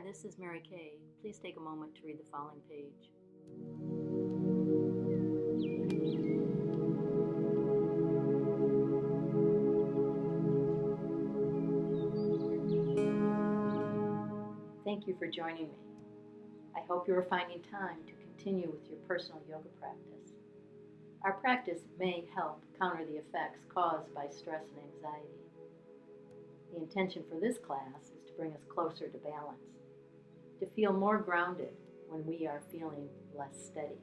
this is Mary Kay. Please take a moment to read the following page. Thank you for joining me. I hope you are finding time to continue with your personal yoga practice. Our practice may help counter the effects caused by stress and anxiety. The intention for this class is to bring us closer to balance, to feel more grounded when we are feeling less steady.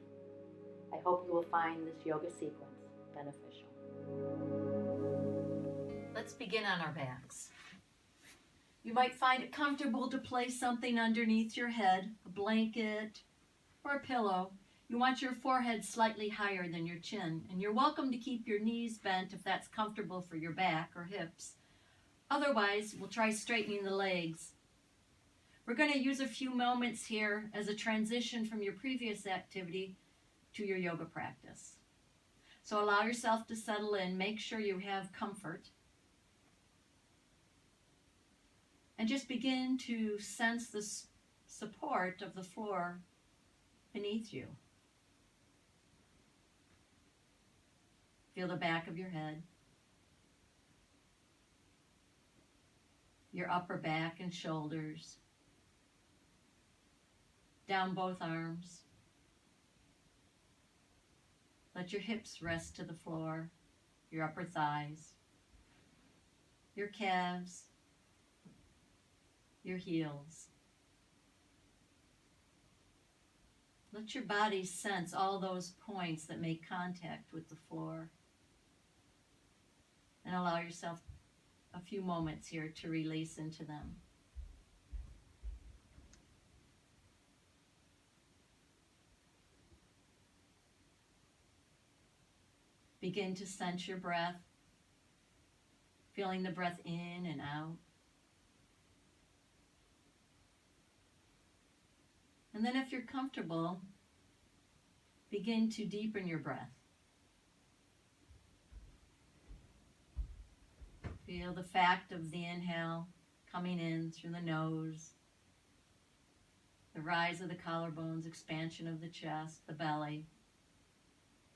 I hope you will find this yoga sequence beneficial. Let's begin on our backs. You might find it comfortable to place something underneath your head, a blanket or a pillow. You want your forehead slightly higher than your chin, and you're welcome to keep your knees bent if that's comfortable for your back or hips. Otherwise, we'll try straightening the legs. We're going to use a few moments here as a transition from your previous activity to your yoga practice. So allow yourself to settle in, make sure you have comfort, and just begin to sense the support of the floor beneath you. Feel the back of your head, your upper back and shoulders, down both arms. Let your hips rest to the floor, your upper thighs, your calves, your heels. Let your body sense all those points that make contact with the floor. And allow yourself a few moments here to release into them. Begin to sense your breath, feeling the breath in and out. And then if you're comfortable, begin to deepen your breath. Feel the fact of the inhale coming in through the nose, the rise of the collarbones, expansion of the chest, the belly.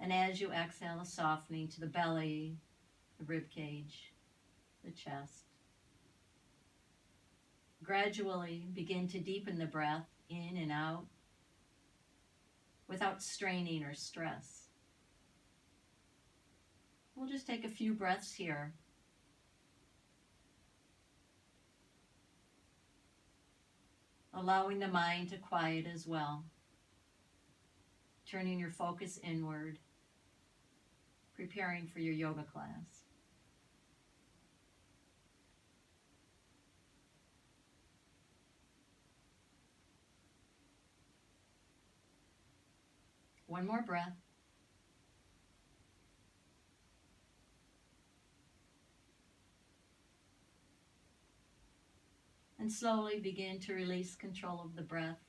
And as you exhale, a softening to the belly, the rib cage, the chest. Gradually begin to deepen the breath in and out without straining or stress. We'll just take a few breaths here. Allowing the mind to quiet as well. Turning your focus inward. Preparing for your yoga class. One more breath. And slowly begin to release control of the breath.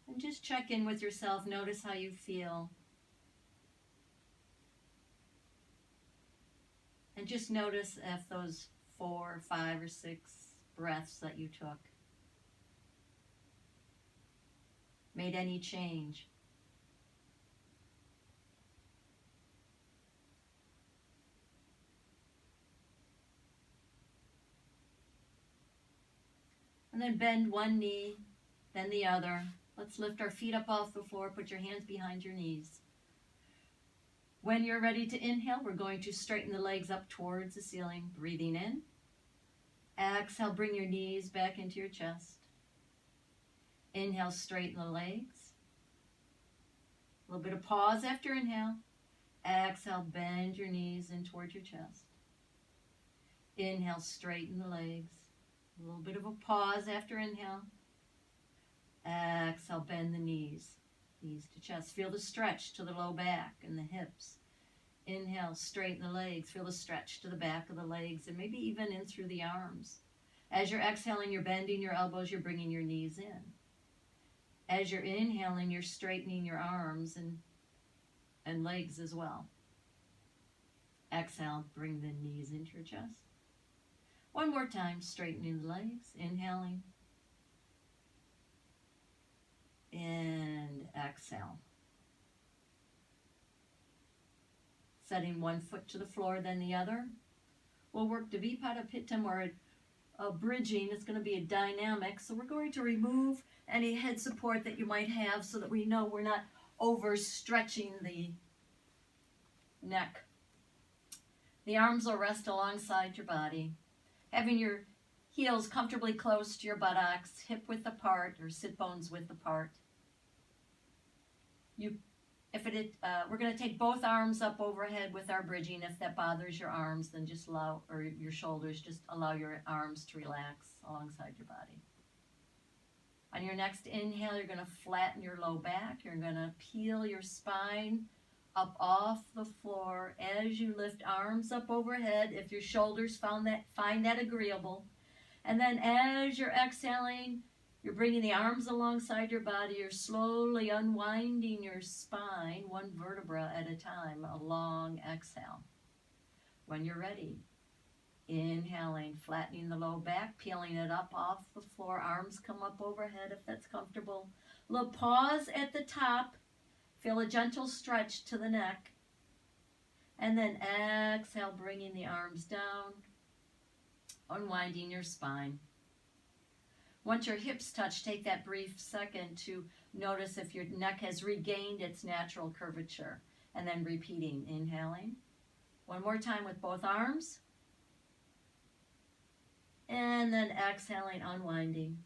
And just check in with yourself. Notice how you feel. And just notice if those 4, 5, or 6 breaths that you took made any change. And then bend one knee, then the other. Let's lift our feet up off the floor. Put your hands behind your knees. When you're ready to inhale, we're going to straighten the legs up towards the ceiling. Breathing in. Exhale, bring your knees back into your chest. Inhale, straighten the legs. A little bit of pause after inhale. Exhale, bend your knees in towards your chest. Inhale, straighten the legs. A little bit of a pause after inhale. Exhale, bend the knees. Knees to chest. Feel the stretch to the low back and the hips. Inhale, straighten the legs. Feel the stretch to the back of the legs and maybe even in through the arms. As you're exhaling, you're bending your elbows, you're bringing your knees in. As you're inhaling, you're straightening your arms and legs as well. Exhale, bring the knees into your chest. One more time, straightening the legs, inhaling. and exhale. Setting one foot to the floor, then the other. We'll work Dvipada Pittam, or a bridging. It's going to be a dynamic. So we're going to remove any head support that you might have so that we know we're not overstretching the neck. The arms will rest alongside your body, having your heels comfortably close to your buttocks, hip width apart or sit bones width apart. We're going to take both arms up overhead with our bridging. If that bothers your arms, then just allow, or your shoulders, just allow your arms to relax alongside your body. On your next inhale, you're going to flatten your low back. You're going to peel your spine up off the floor as you lift arms up overhead, if your shoulders find that agreeable. And then as you're exhaling, you're bringing the arms alongside your body. You're slowly unwinding your spine, one vertebra at a time, a long exhale. When you're ready, inhaling, flattening the low back, peeling it up off the floor. Arms come up overhead if that's comfortable. Little pause at the top. Feel a gentle stretch to the neck. And then exhale, bringing the arms down, unwinding your spine. Once your hips touch, take that brief second to notice if your neck has regained its natural curvature. And then repeating, inhaling. One more time with both arms. And then exhaling, unwinding.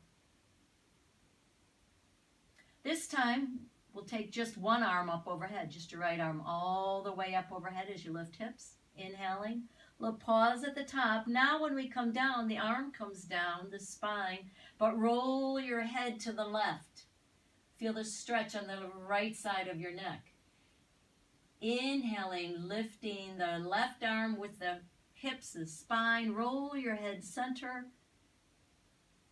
This time, we'll take just one arm up overhead, just your right arm all the way up overhead as you lift hips. Inhaling. Little pause at the top. Now when we come down, the arm comes down, the spine, but roll your head to the left. Feel the stretch on the right side of your neck. Inhaling, lifting the left arm with the hips, the spine. Roll your head center.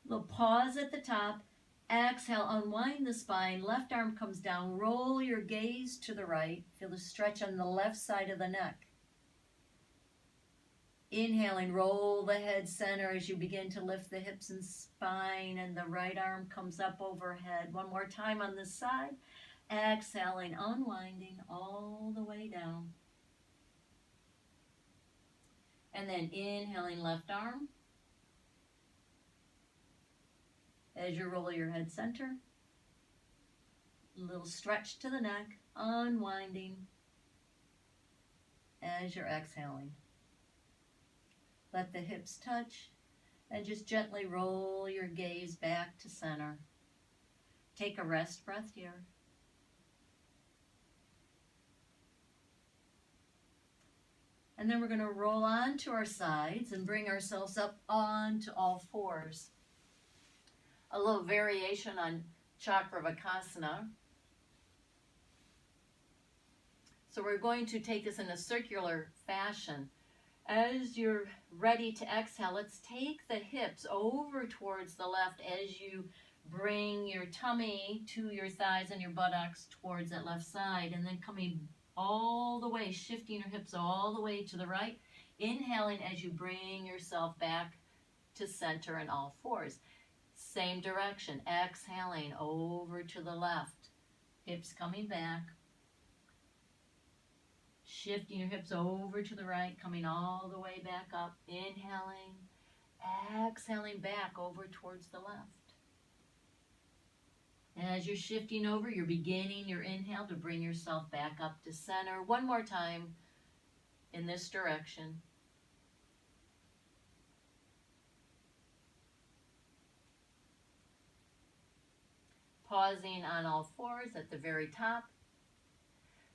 Little pause at the top. Exhale, unwind the spine. Left arm comes down. Roll your gaze to the right. Feel the stretch on the left side of the neck. Inhaling, roll the head center as you begin to lift the hips and spine, and the right arm comes up overhead. One more time on this side. Exhaling, unwinding all the way down. And then inhaling, left arm. As you roll your head center. A little stretch to the neck, unwinding as you're exhaling. Let the hips touch and just gently roll your gaze back to center. Take a rest breath here. And then we're going to roll on to our sides and bring ourselves up onto all fours. A little variation on Chakravakasana. So we're going to take this in a circular fashion. As you're ready to exhale, let's take the hips over towards the left as you bring your tummy to your thighs and your buttocks towards that left side, and then coming all the way, shifting your hips all the way to the right. Inhaling as you bring yourself back to center in all fours. Same direction, exhaling over to the left. Hips coming back. Shifting your hips over to the right, coming all the way back up. Inhaling, exhaling back over towards the left. As you're shifting over, you're beginning your inhale to bring yourself back up to center. One more time in this direction. Pausing on all fours at the very top.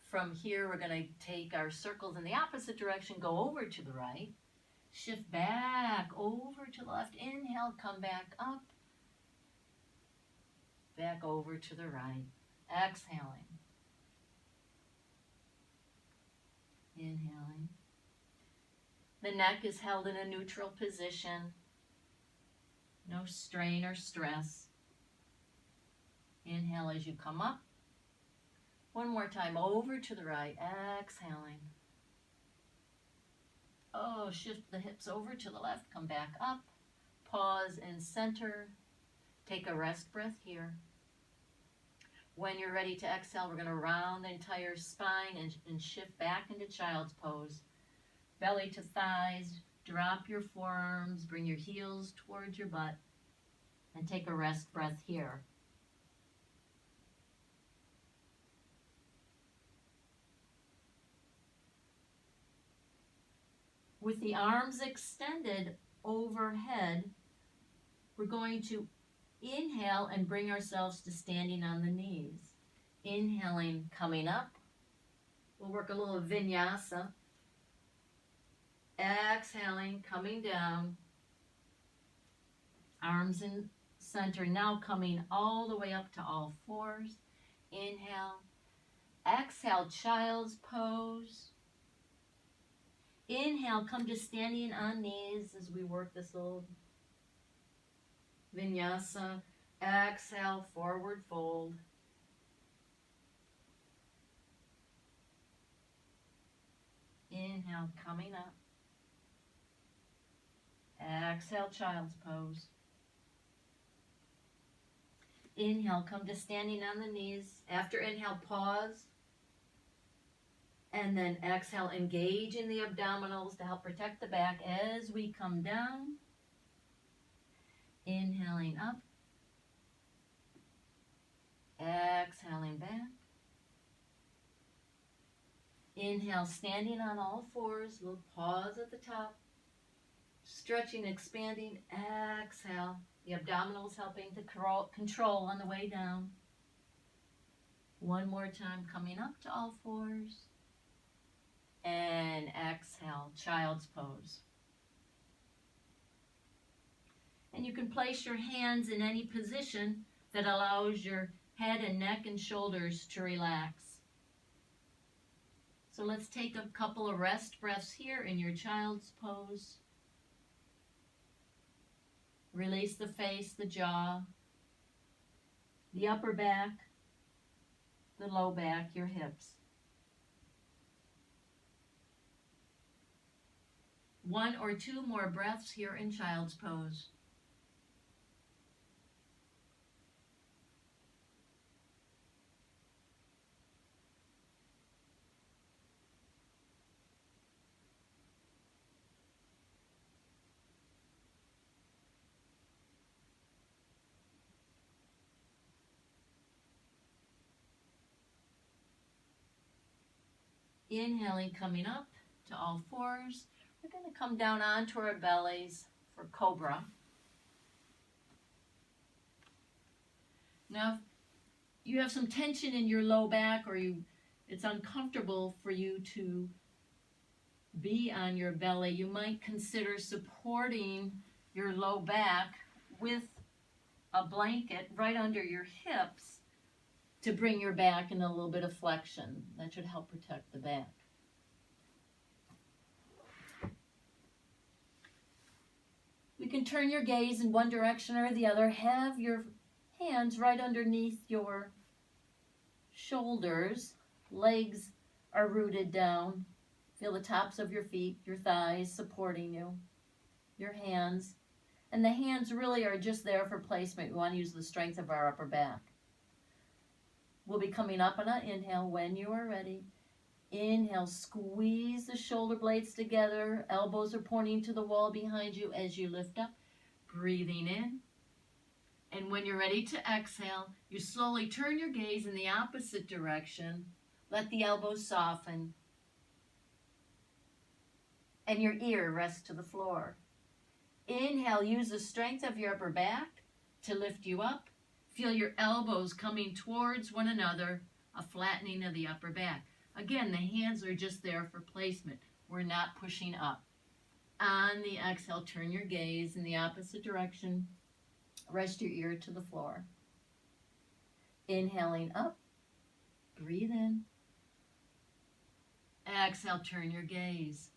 From here, we're going to take our circles in the opposite direction, go over to the right, shift back over to the left. Inhale, come back up, back over to the right. Exhaling. Inhaling. The neck is held in a neutral position. No strain or stress. Inhale as you come up. One more time, over to the right, exhaling. Oh, shift the hips over to the left, come back up. Pause and center. Take a rest breath here. When you're ready to exhale, we're going to round the entire spine and shift back into child's pose. Belly to thighs, drop your forearms, bring your heels towards your butt, and take a rest breath here. With the arms extended overhead, we're going to inhale and bring ourselves to standing on the knees. Inhaling, coming up. We'll work a little vinyasa. Exhaling, coming down. Arms in center, now coming all the way up to all fours. Inhale. Exhale, child's pose. Inhale, come to standing on knees as we work this little vinyasa. Exhale, forward fold. Inhale, coming up. Exhale, child's pose. Inhale, come to standing on the knees. After inhale, pause. And then exhale, engage in the abdominals to help protect the back as we come down. Inhaling up. Exhaling back. Inhale, standing on all fours. We'll pause at the top. Stretching, expanding. Exhale. The abdominals helping to control on the way down. One more time, coming up to all fours. And exhale, child's pose. And you can place your hands in any position that allows your head and neck and shoulders to relax. So let's take a couple of rest breaths here in your child's pose. Release the face, the jaw, the upper back, the low back, your hips. One or two more breaths here in child's pose. Inhaling, coming up to all fours. We're going to come down onto our bellies for cobra. Now, if you have some tension in your low back or it's uncomfortable for you to be on your belly, you might consider supporting your low back with a blanket right under your hips to bring your back in a little bit of flexion. That should help protect the back. You can turn your gaze in one direction or the other. Have your hands right underneath your shoulders. Legs are rooted down. Feel the tops of your feet, your thighs supporting you. Your hands. And the hands really are just there for placement. We want to use the strength of our upper back. We'll be coming up on an inhale when you are ready. Inhale, squeeze the shoulder blades together. Elbows are pointing to the wall behind you as you lift up. Breathing in. And when you're ready to exhale, you slowly turn your gaze in the opposite direction. Let the elbows soften. And your ear rest to the floor. Inhale, use the strength of your upper back to lift you up. Feel your elbows coming towards one another, a flattening of the upper back. Again, the hands are just there for placement. We're not pushing up. On the exhale, turn your gaze in the opposite direction. Rest your ear to the floor. Inhaling up. Breathe in. Exhale, turn your gaze.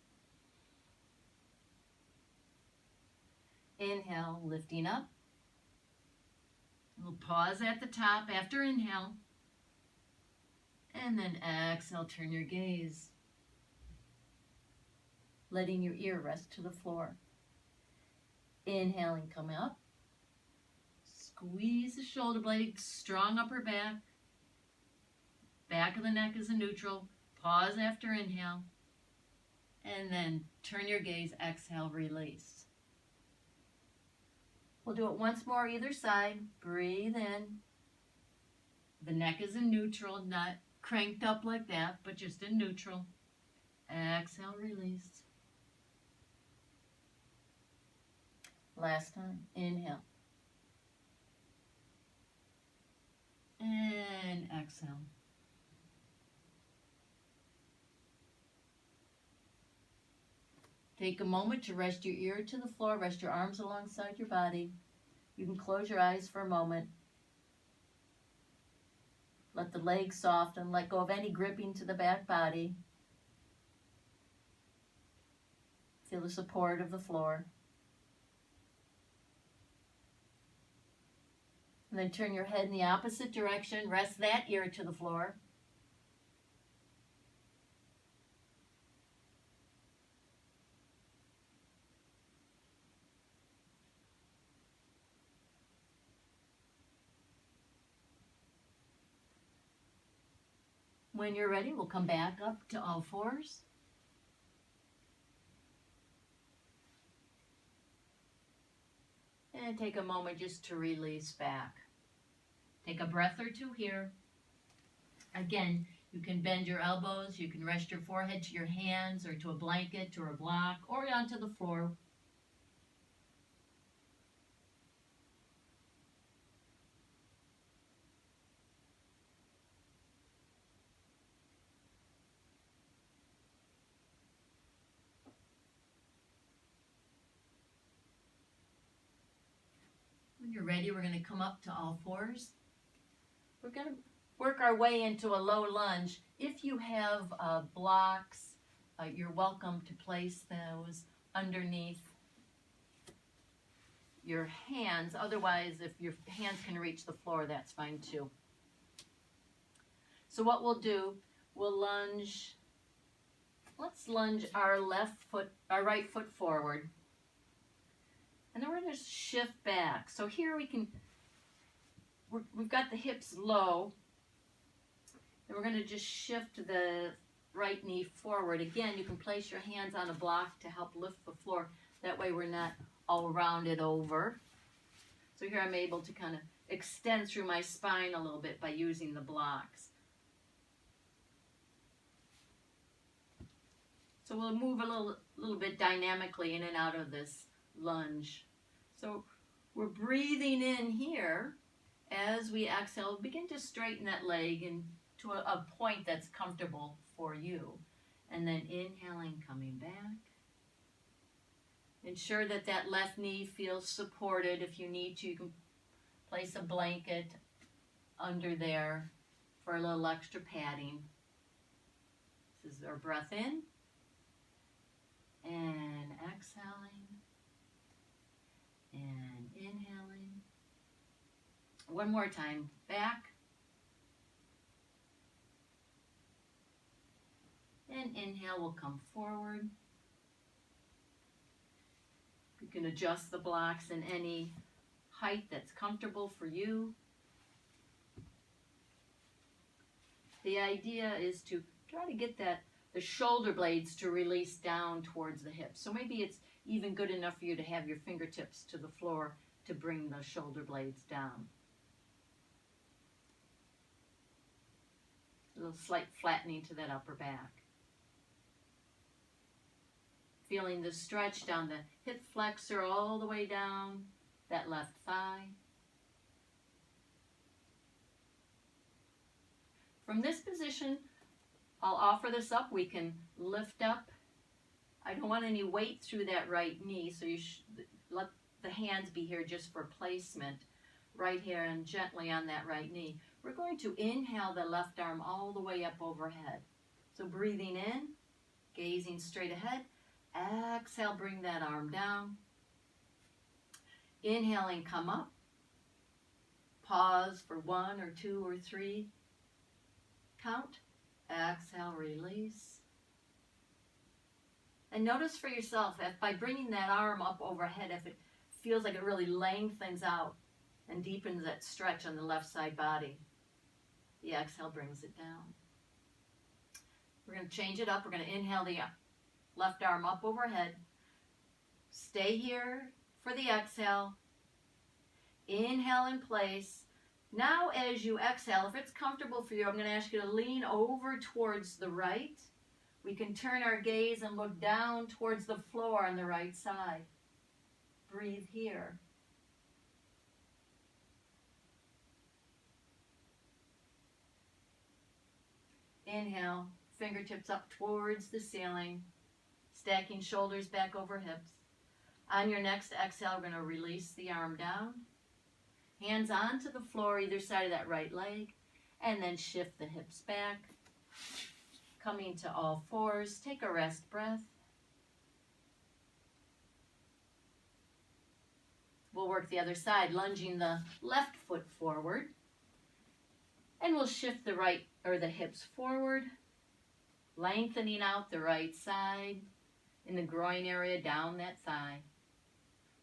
Inhale, lifting up. We'll pause at the top after inhale. And then exhale, turn your gaze. Letting your ear rest to the floor. Inhaling, come up. Squeeze the shoulder blades, strong upper back. Back of the neck is in neutral. Pause after inhale. And then turn your gaze, exhale, release. We'll do it once more either side. Breathe in. The neck is in neutral, not cranked up like that, but just in neutral. Exhale, release. Last time. Inhale. And exhale. Take a moment to rest your ear to the floor, rest your arms alongside your body. You can close your eyes for a moment. Let the legs soften, let go of any gripping to the back body. Feel the support of the floor. And then turn your head in the opposite direction, rest that ear to the floor. When you're ready, we'll come back up to all fours. And take a moment just to release back. Take a breath or two here. Again, you can bend your elbows, you can rest your forehead to your hands or to a blanket or a block or onto the floor. When you're ready, we're going to come up to all fours. We're going to work our way into a low lunge. If you have blocks, you're welcome to place those underneath your hands. Otherwise, if your hands can reach the floor, that's fine too. So what we'll do, we'll lunge. Let's lunge our right foot forward. And then we're going to shift back. So here we've got the hips low. And we're going to just shift the right knee forward. Again, you can place your hands on a block to help lift the floor. That way we're not all rounded over. So here I'm able to kind of extend through my spine a little bit by using the blocks. So we'll move a little bit dynamically in and out of this lunge. So we're breathing in here. As we exhale, begin to straighten that leg into a point that's comfortable for you. And then inhaling, coming back. Ensure that that left knee feels supported. If you need to, you can place a blanket under there for a little extra padding. This is our breath in. And exhaling. And inhaling. One more time. Back. And inhale will come forward. You can adjust the blocks in any height that's comfortable for you. The idea is to try to get the shoulder blades to release down towards the hips. So maybe it's even good enough for you to have your fingertips to the floor to bring the shoulder blades down. A little slight flattening to that upper back. Feeling the stretch down the hip flexor all the way down that left thigh. From this position, I'll offer this up. We can lift up. I don't want any weight through that right knee, so you let the hands be here just for placement. Right here and gently on that right knee. We're going to inhale the left arm all the way up overhead. So breathing in, gazing straight ahead. Exhale, bring that arm down. Inhaling, come up. Pause for 1 or 2 or 3. Count. Exhale, release. And notice for yourself, if by bringing that arm up overhead, if it feels like it really lengthens out and deepens that stretch on the left side body, the exhale brings it down. We're going to change it up. We're going to inhale the left arm up overhead. Stay here for the exhale. Inhale in place. Now as you exhale, if it's comfortable for you, I'm going to ask you to lean over towards the right. We can turn our gaze and look down towards the floor on the right side. Breathe here. Inhale, fingertips up towards the ceiling, stacking shoulders back over hips. On your next exhale, we're going to release the arm down. Hands onto the floor, either side of that right leg, and then shift the hips back. Coming to all fours, take a rest breath. We'll work the other side, lunging the left foot forward. And we'll shift the right or the hips forward, lengthening out the right side in the groin area down that thigh.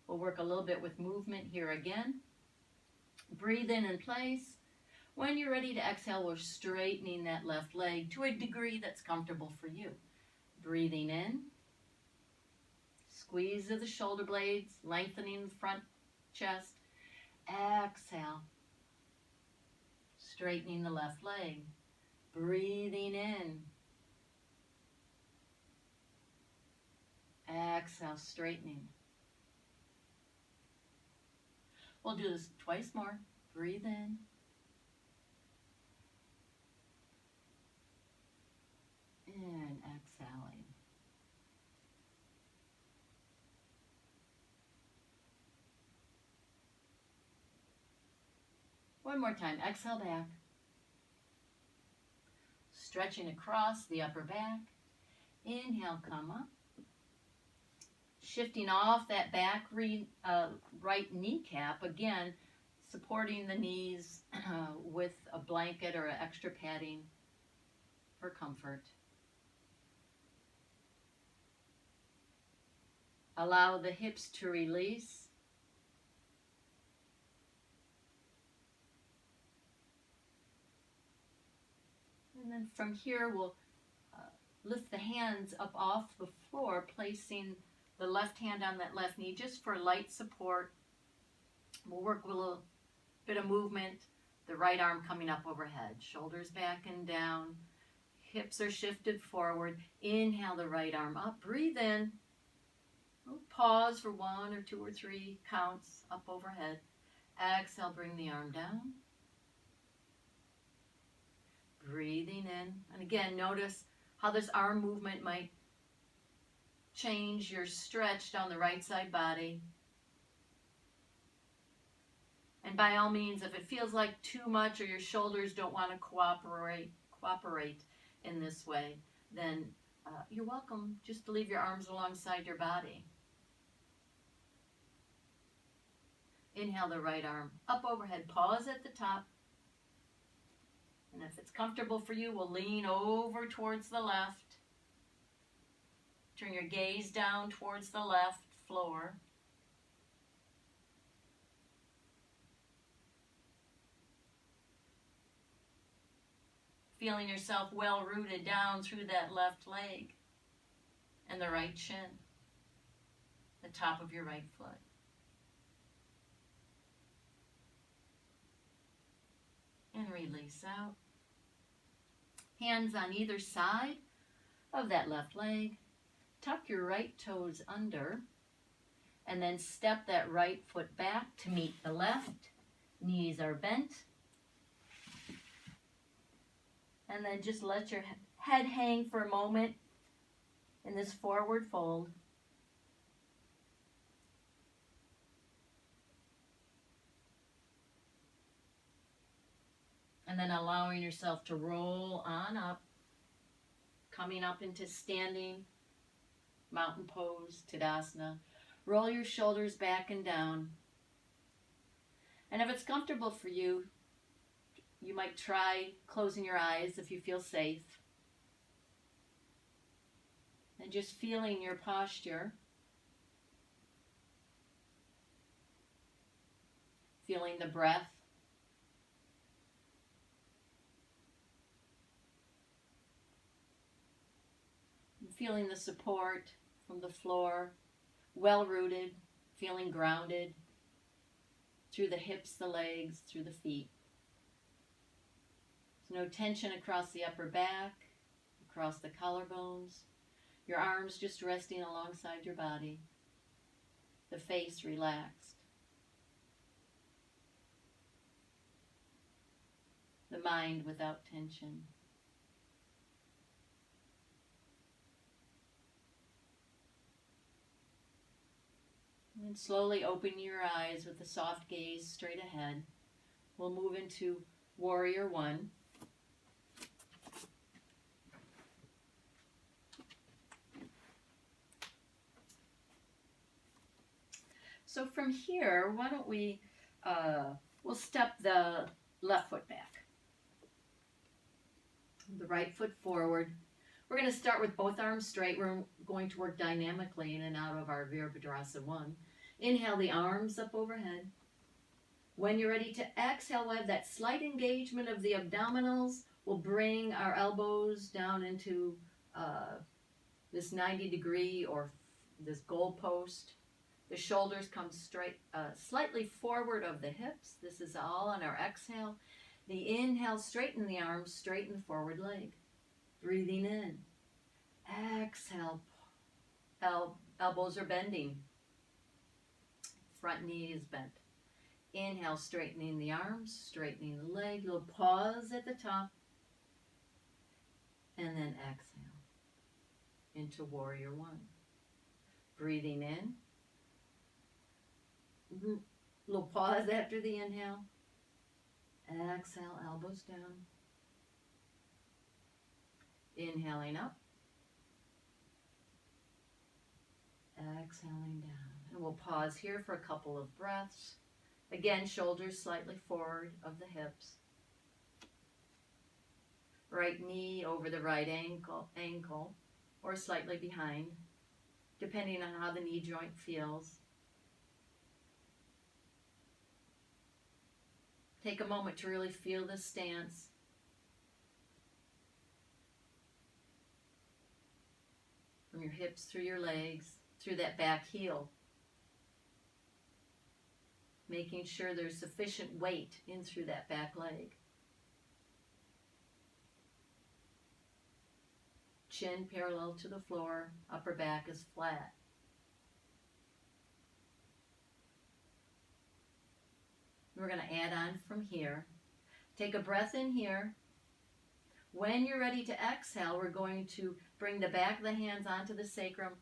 We'll work a little bit with movement here again. Breathe in place. When you're ready to exhale, we're straightening that left leg to a degree that's comfortable for you. Breathing in. Squeeze of the shoulder blades, lengthening the front chest. Exhale. Straightening the left leg. Breathing in. Exhale, straightening. We'll do this twice more. Breathe in. And exhaling. One more time. Exhale back. Stretching across the upper back. Inhale, come up. Shifting off that back right kneecap. Again, supporting the knees with a blanket or extra padding for comfort. Allow the hips to release. And then from here, we'll lift the hands up off the floor, placing the left hand on that left knee just for light support. We'll work with a little bit of movement. The right arm coming up overhead. Shoulders back and down. Hips are shifted forward. Inhale the right arm up. Breathe in. We'll pause for 1 or 2 or 3 counts up overhead. Exhale, bring the arm down. Breathing in. And again, notice how this arm movement might change your stretch down the right side body. And by all means, if it feels like too much or your shoulders don't want to cooperate in this way, then you're welcome just to leave your arms alongside your body. Inhale the right arm up overhead. Pause at the top. And if it's comfortable for you, we'll lean over towards the left. Turn your gaze down towards the left floor. Feeling yourself well rooted down through that left leg and the right shin, the top of your right foot. And release out. Hands on either side of that left leg. Tuck your right toes under and then step that right foot back to meet the left. Knees are bent. And then just let your head hang for a moment in this forward fold. And then allowing yourself to roll on up, coming up into standing mountain pose, Tadasana. Roll your shoulders back and down. And if it's comfortable for you, you might try closing your eyes if you feel safe. And just feeling your posture. Feeling the breath. feeling the support from the floor, well rooted, feeling grounded through the hips, the legs, through the feet. There's no tension across the upper back, across the collarbones. Your arms just resting alongside your body. The face relaxed. The mind without tension. And slowly open your eyes with a soft gaze straight ahead. We'll move into Warrior One. So from here, why don't we'll step the left foot back. The right foot forward. We're going to start with both arms straight. We're going to work dynamically in and out of our Virabhadrasana 1. Inhale the arms up overhead. When you're ready to exhale, we'll have that slight engagement of the abdominals. We'll bring our elbows down into this 90-degree or this goal post. The shoulders come straight, slightly forward of the hips. This is all on our exhale. The inhale, straighten the arms, straighten the forward leg. Breathing in. Exhale, elbows are bending. Front knee is bent. Inhale, straightening the arms, straightening the leg. Little pause at the top. And then exhale into Warrior One. Breathing in. Little pause after the inhale. Exhale, elbows down. Inhaling up. Exhaling down. And we'll pause here for a couple of breaths. Again, shoulders slightly forward of the hips. Right knee over the right ankle, or slightly behind, depending on how the knee joint feels. Take a moment to really feel this stance. From your hips through your legs, through that back heel. Making sure there's sufficient weight in through that back leg. Chin parallel to the floor, upper back is flat. We're going to add on from here. Take a breath in here. When you're ready to exhale, we're going to bring the back of the hands onto the sacrum.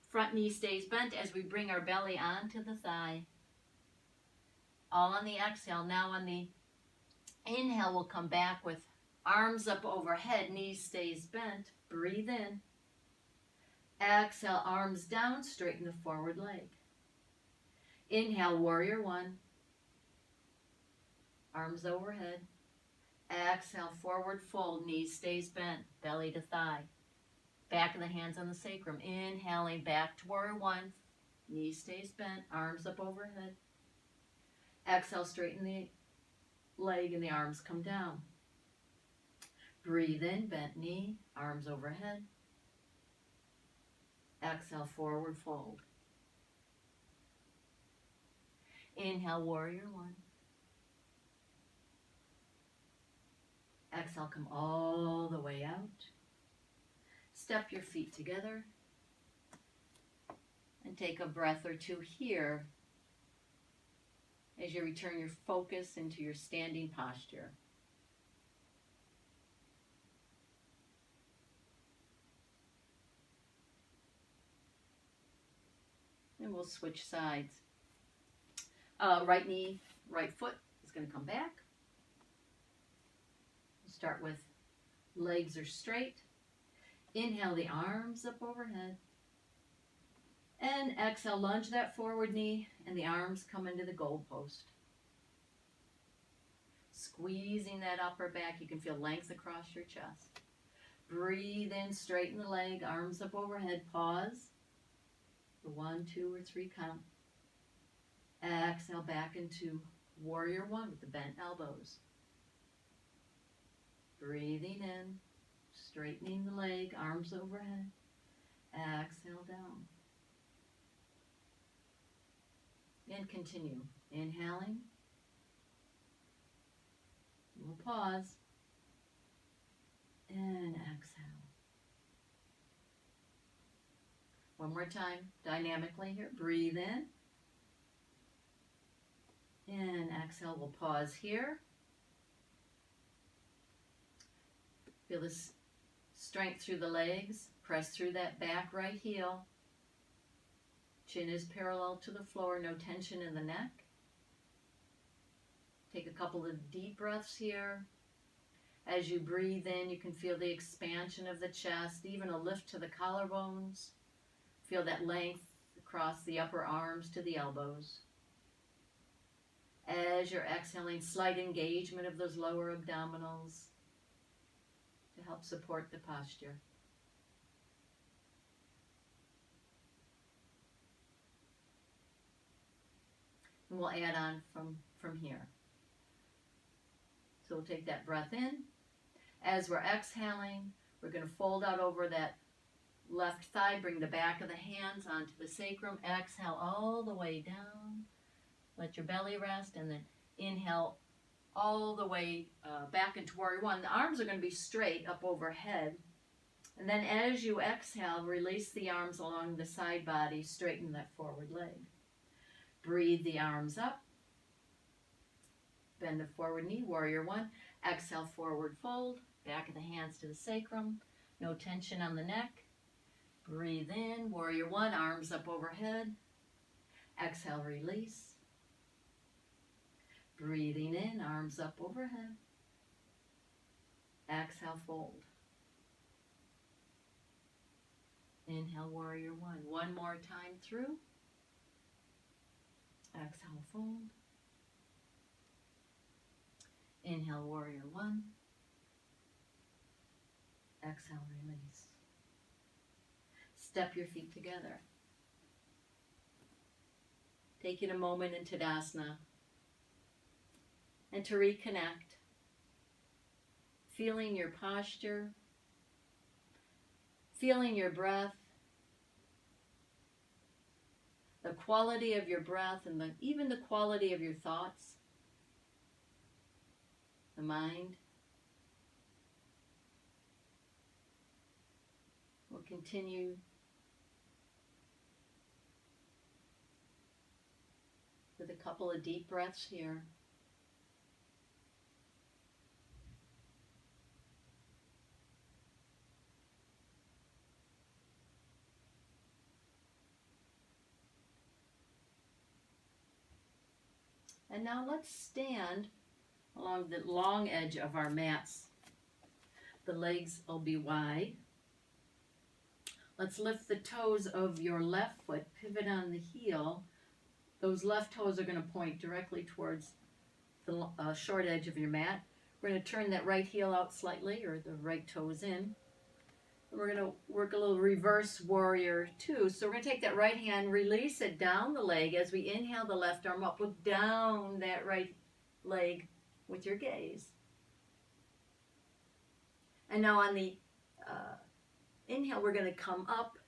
Front knee stays bent as we bring our belly onto the thigh. All on the exhale. Now on the inhale, we'll come back with arms up overhead, knees stays bent. Breathe in. Exhale, arms down, straighten the forward leg. Inhale, Warrior One. Arms overhead. Exhale, forward fold, knees stays bent, belly to thigh. Back of the hands on the sacrum. Inhaling back to Warrior One. Knees stays bent, arms up overhead. Exhale, straighten the leg and the arms come down. Breathe in, bent knee, arms overhead. Exhale, forward fold. Inhale, Warrior One. Exhale, come all the way out. Step your feet together. And take a breath or two here as you return your focus into your standing posture. And we'll switch sides. Right knee, right foot is going to come back. We'll start with legs are straight. Inhale the arms up overhead. And exhale, lunge that forward knee and the arms come into the goal post. Squeezing that upper back. You can feel length across your chest. Breathe in, straighten the leg, arms up overhead. Pause. For 1, 2, or 3 count. Exhale back into Warrior One with the bent elbows. Breathing in, straightening the leg, arms overhead. Exhale down. And continue. Inhaling. We'll pause. And exhale. One more time, dynamically here. Breathe in. And exhale. We'll pause here. Feel this strength through the legs. Press through that back right heel. Chin is parallel to the floor. No tension in the neck. Take a couple of deep breaths here. As you breathe in, you can feel the expansion of the chest, even a lift to the collarbones. Feel that length across the upper arms to the elbows. As you're exhaling, slight engagement of those lower abdominals to help support the posture. And we'll add on from here. So we'll take that breath in. As we're exhaling, we're going to fold out over that left thigh, bring the back of the hands onto the sacrum. Exhale all the way down. Let your belly rest, and then inhale all the way back into Warrior One. The arms are going to be straight up overhead. And then as you exhale, release the arms along the side body, straighten that forward leg. Breathe the arms up. Bend the forward knee, Warrior One. Exhale, forward fold. Back of the hands to the sacrum. No tension on the neck. Breathe in, Warrior One, arms up overhead. Exhale, release. Breathing in, arms up overhead. Exhale, fold. Inhale, Warrior One. One more time through. Exhale, fold. Inhale, Warrior One. Exhale, release. Step your feet together. Taking a moment in Tadasana. And to reconnect. Feeling your posture. Feeling your breath. The quality of your breath and even the quality of your thoughts. The mind. We'll continue with a couple of deep breaths here. And now let's stand along the long edge of our mats. The legs will be wide. Let's lift the toes of your left foot, pivot on the heel. Those left toes are going to point directly towards the short edge of your mat. We're going to turn that right heel out slightly, or the right toes in. And we're going to work a little reverse Warrior Two. So we're going to take that right hand, release it down the leg as we inhale the left arm up. Look down that right leg with your gaze. And now on the inhale, we're going to come up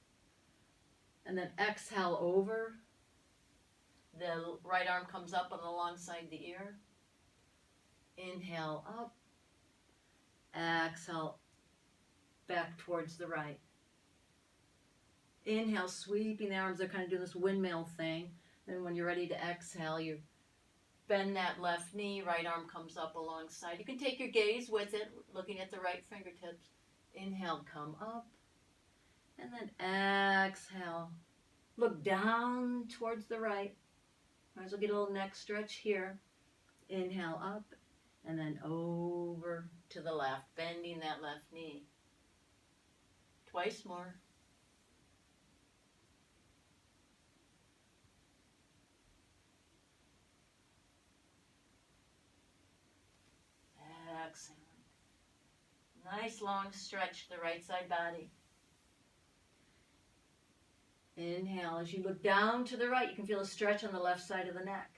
and then exhale over. The right arm comes up and alongside the ear. Inhale up. Exhale back towards the right. Inhale, sweeping the arms. They're kind of doing this windmill thing. Then when you're ready to exhale, you bend that left knee. Right arm comes up alongside. You can take your gaze with it, looking at the right fingertips. Inhale, come up. And then exhale. Look down towards the right. Might as well get a little neck stretch here. Inhale up. And then over to the left, bending that left knee. Twice more. Excellent. Nice long stretch to the right side body. Inhale. As you look down to the right, you can feel a stretch on the left side of the neck.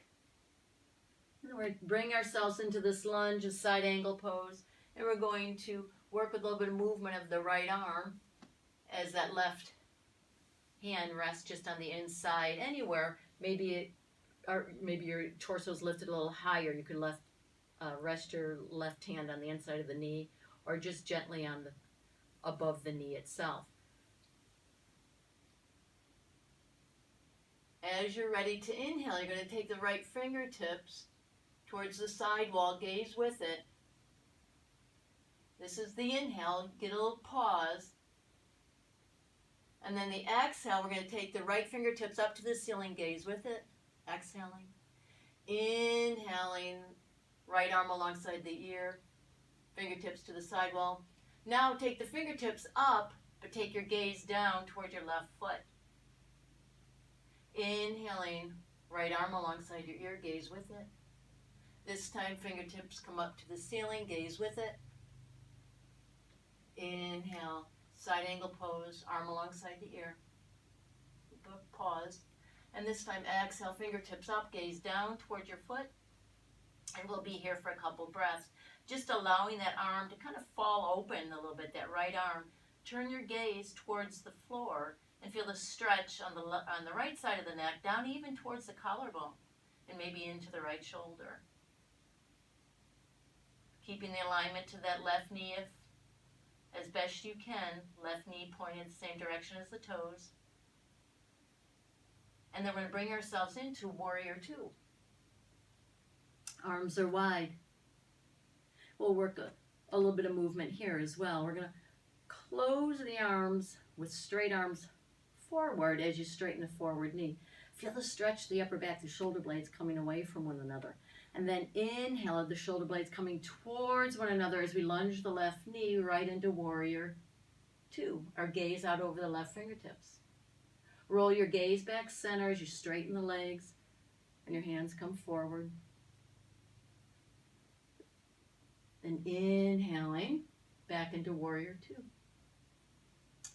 And we're going to bring ourselves into this lunge, a side angle pose. And we're going to work with a little bit of movement of the right arm as that left hand rests just on the inside, anywhere. Maybe your torso's lifted a little higher. You could rest your left hand on the inside of the knee, or just gently on above the knee itself. As you're ready to inhale, you're going to take the right fingertips towards the side wall, gaze with it. This is the inhale, get a little pause. And then the exhale, we're going to take the right fingertips up to the ceiling, gaze with it. Exhaling. Inhaling, right arm alongside the ear, fingertips to the side wall. Now take the fingertips up, but take your gaze down toward your left foot. Inhaling, right arm alongside your ear, gaze with it. This time fingertips come up to the ceiling, gaze with it. Inhale, side angle pose, arm alongside the ear. Pause. And this time exhale, fingertips up, gaze down toward your foot. And we'll be here for a couple breaths. Just allowing that arm to kind of fall open a little bit, that right arm. Turn your gaze towards the floor and feel the stretch on the right side of the neck, down even towards the collarbone, and maybe into the right shoulder. Keeping the alignment to that left knee as best you can. Left knee pointing the same direction as the toes. And then we're going to bring ourselves into Warrior Two. Arms are wide. We'll work a little bit of movement here as well. We're going to close the arms with straight arms forward as you straighten the forward knee. Feel the stretch of the upper back, the shoulder blades coming away from one another. And then inhale, the shoulder blades coming towards one another as we lunge the left knee right into Warrior Two. Our gaze out over the left fingertips. Roll your gaze back center as you straighten the legs and your hands come forward. Then inhaling back into Warrior Two.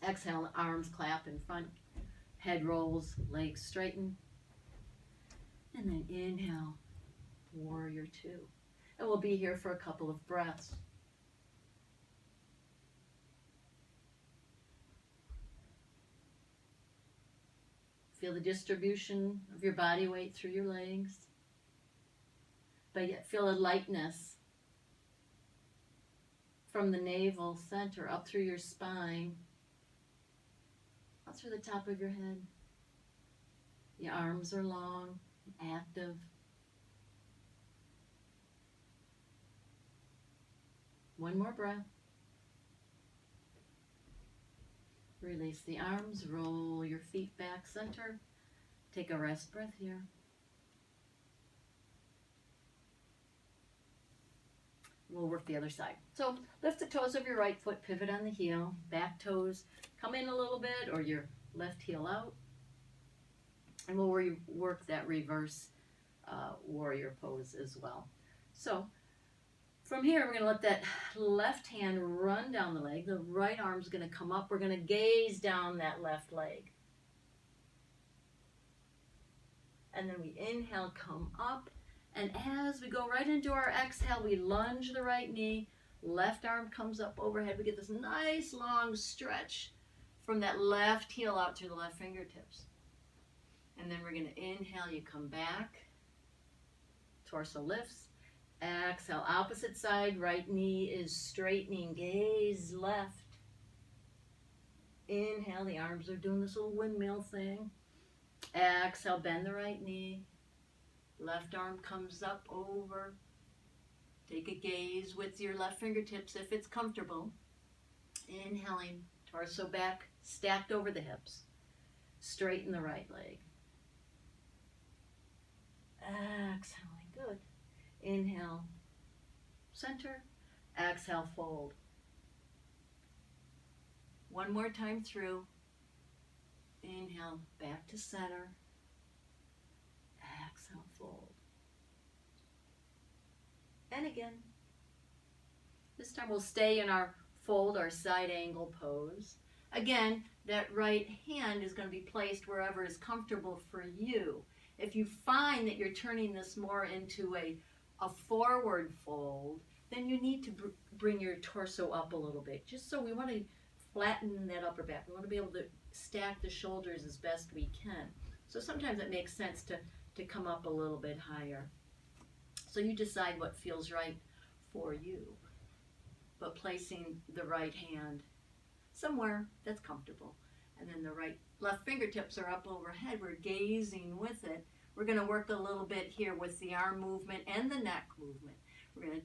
Exhale, arms clap in front, head rolls, legs straighten. And then inhale, Warrior Two. And we'll be here for a couple of breaths. Feel the distribution of your body weight through your legs, but yet feel a lightness from the navel center up through your spine, up through the top of your head. Your arms are long, active. One more breath. Release the arms, roll your feet back center. Take a rest breath here. We'll work the other side. So lift the toes of your right foot, pivot on the heel, back toes come in a little bit or your left heel out. And we'll work that reverse warrior pose as well. So from here, we're going to let that left hand run down the leg. The right arm's going to come up. We're going to gaze down that left leg. And then we inhale, come up. And as we go right into our exhale, we lunge the right knee. Left arm comes up overhead. We get this nice long stretch from that left heel out through the left fingertips. And then we're going to inhale, you come back. Torso lifts. Exhale, opposite side, right knee is straightening, gaze left. Inhale, the arms are doing this little windmill thing. Exhale, bend the right knee. Left arm comes up over. Take a gaze with your left fingertips if it's comfortable. Inhaling, torso back, stacked over the hips. Straighten the right leg. Exhaling, good. Inhale, center. Exhale, fold. One more time through. Inhale, back to center. Exhale, fold. And again. This time we'll stay in our fold, our side angle pose. Again, that right hand is going to be placed wherever is comfortable for you. If you find that you're turning this more into a forward fold, then you need to bring your torso up a little bit. Just so we want to flatten that upper back. We want to be able to stack the shoulders as best we can. So sometimes it makes sense to come up a little bit higher. So you decide what feels right for you. But placing the right hand somewhere that's comfortable. And then the left fingertips are up overhead. We're gazing with it. We're going to work a little bit here with the arm movement and the neck movement. We're going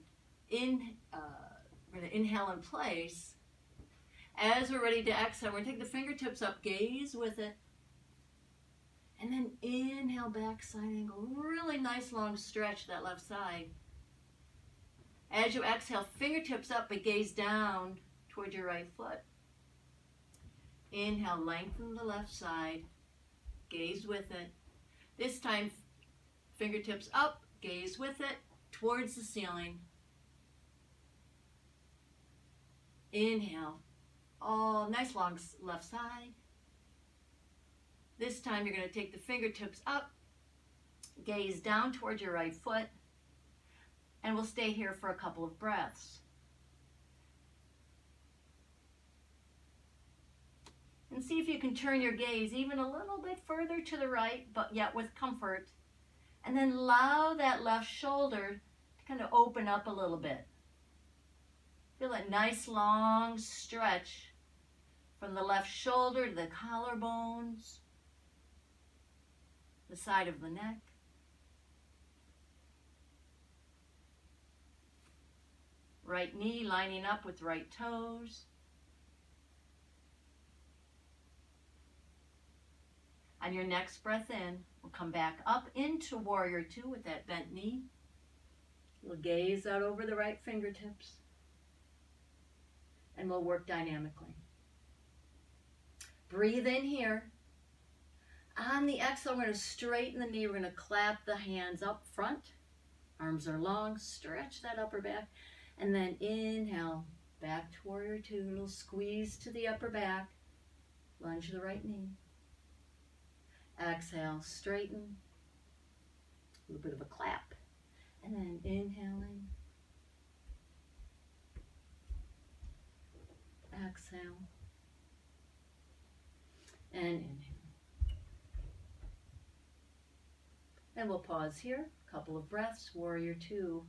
to inhale in place. As we're ready to exhale, we're going to take the fingertips up, gaze with it. And then inhale, back side angle. Really nice long stretch that left side. As you exhale, fingertips up, but gaze down toward your right foot. Inhale, lengthen the left side. Gaze with it. This time, fingertips up, gaze with it, towards the ceiling. Inhale. Oh, nice long left side. This time you're going to take the fingertips up, gaze down towards your right foot, and we'll stay here for a couple of breaths. And see if you can turn your gaze even a little bit further to the right, but yet with comfort. And then allow that left shoulder to kind of open up a little bit. Feel that nice long stretch from the left shoulder to the collarbones, the side of the neck. Right knee lining up with right toes. On your next breath in, we'll come back up into Warrior Two with that bent knee. We'll gaze out over the right fingertips. And we'll work dynamically. Breathe in here. On the exhale, we're going to straighten the knee. We're going to clap the hands up front. Arms are long. Stretch that upper back. And then inhale, back to Warrior Two. A little squeeze to the upper back. Lunge the right knee. Exhale, straighten. A little bit of a clap. And then inhaling. Exhale. And inhale. And we'll pause here. A couple of breaths. Warrior Two.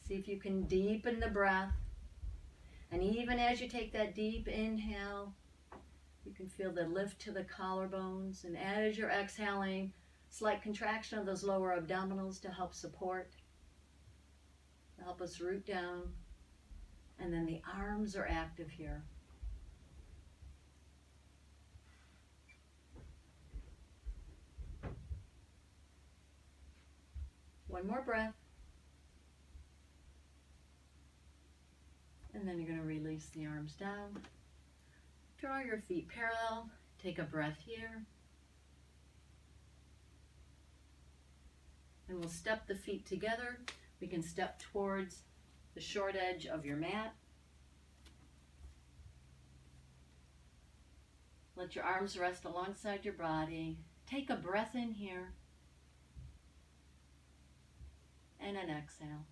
See if you can deepen the breath. And even as you take that deep inhale, you can feel the lift to the collarbones. And as you're exhaling, slight contraction of those lower abdominals to help support, to help us root down. And then the arms are active here. One more breath. And then you're going to release the arms down. Draw your feet parallel. Take a breath here. And we'll step the feet together. We can step towards the short edge of your mat. Let your arms rest alongside your body. Take a breath in here. And an exhale.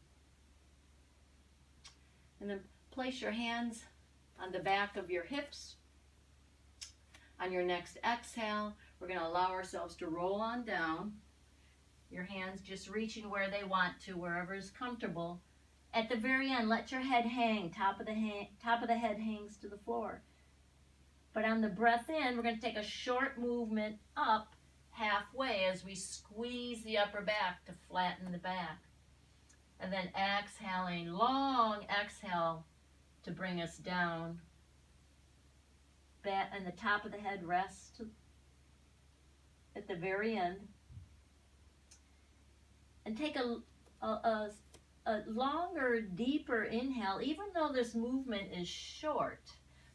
And then place your hands on the back of your hips. On your next exhale, we're going to allow ourselves to roll on down. Your hands just reaching where they want to, wherever is comfortable. At the very end, let your head hang. Top of the head hangs to the floor. But on the breath in, we're going to take a short movement up halfway as we squeeze the upper back to flatten the back. And then exhaling, long exhale to bring us down. And the top of the head rests at the very end. And take a longer, deeper inhale, even though this movement is short.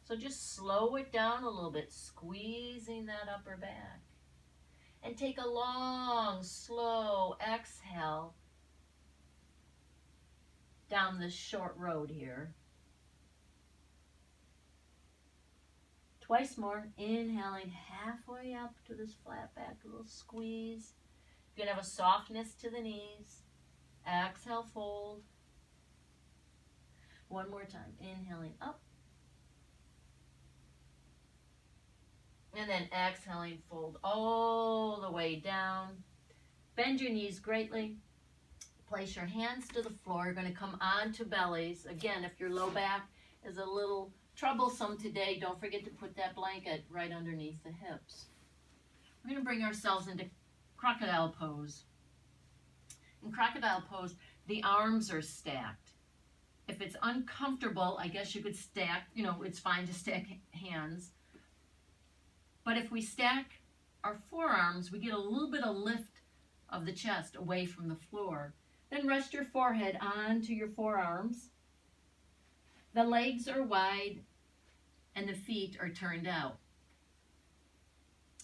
So just slow it down a little bit, squeezing that upper back. And take a long, slow exhale down this short road here. Twice more, inhaling halfway up to this flat back, a little squeeze. You're going to have a softness to the knees. Exhale, fold. One more time, inhaling up And then exhaling, fold all the way down. Bend your knees greatly. Place your hands to the floor. You're going to come onto bellies. Again, if your low back is a little troublesome today, don't forget to put that blanket right underneath the hips. We're going to bring ourselves into crocodile pose. In crocodile pose, the arms are stacked. If it's uncomfortable, I guess you could stack, it's fine to stack hands. But if we stack our forearms, we get a little bit of lift of the chest away from the floor. Then rest your forehead onto your forearms. The legs are wide and the feet are turned out.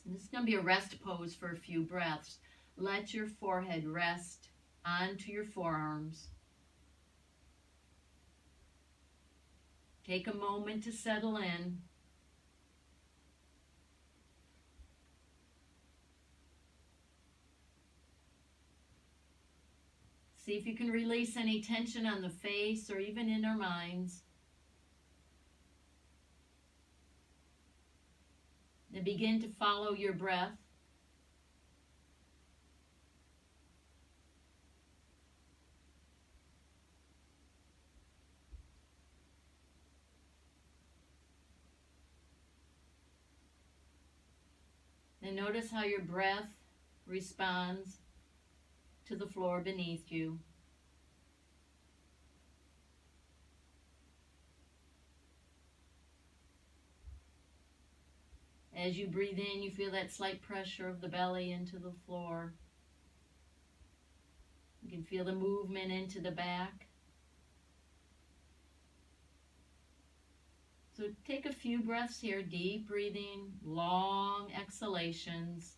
And this is going to be a rest pose for a few breaths. Let your forehead rest onto your forearms. Take a moment to settle in. See if you can release any tension on the face or even in our minds. Then begin to follow your breath. And notice how your breath responds to the floor beneath you. As you breathe in, you feel that slight pressure of the belly into the floor. You can feel the movement into the back. So take a few breaths here, deep breathing, long exhalations.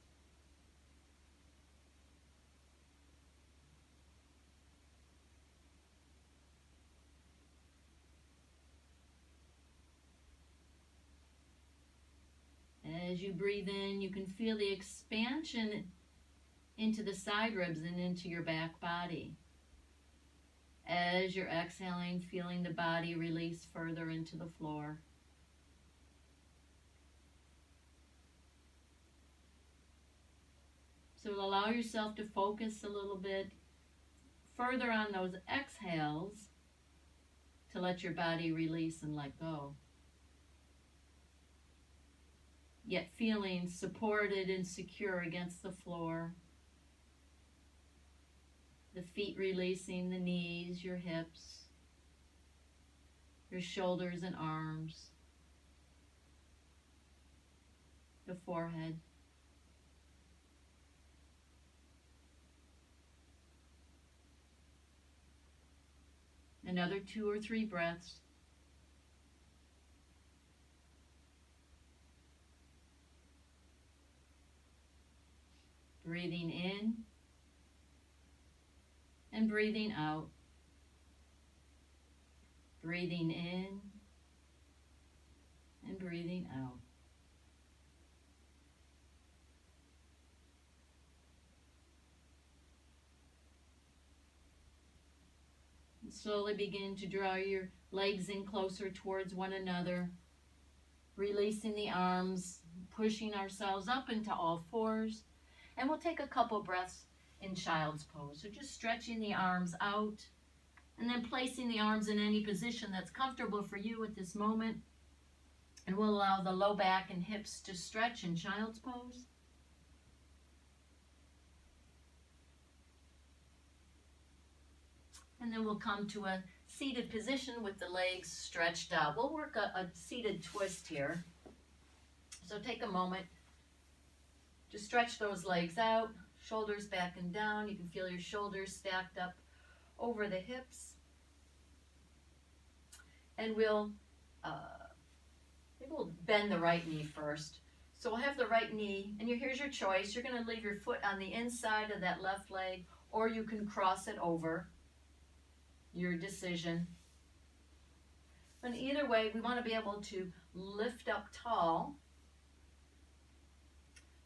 As you breathe in, you can feel the expansion into the side ribs and into your back body. As you're exhaling, feeling the body release further into the floor. So allow yourself to focus a little bit further on those exhales to let your body release and let go. Yet feeling supported and secure against the floor. The feet releasing, the knees, your hips, your shoulders and arms, the forehead. Another 2 or 3 breaths. Breathing in and breathing out. Breathing in and breathing out. And slowly begin to draw your legs in closer towards one another, releasing the arms, pushing ourselves up into all fours. And we'll take a couple breaths in child's pose. So just stretching the arms out and then placing the arms in any position that's comfortable for you at this moment. And we'll allow the low back and hips to stretch in child's pose. And then we'll come to a seated position with the legs stretched out. We'll work a seated twist here. So take a moment to stretch those legs out, shoulders back and down. You can feel your shoulders stacked up over the hips. And maybe we'll bend the right knee first. So we'll have the right knee, and here's your choice. You're going to leave your foot on the inside of that left leg, or you can cross it over. Your decision. But either way, we want to be able to lift up tall.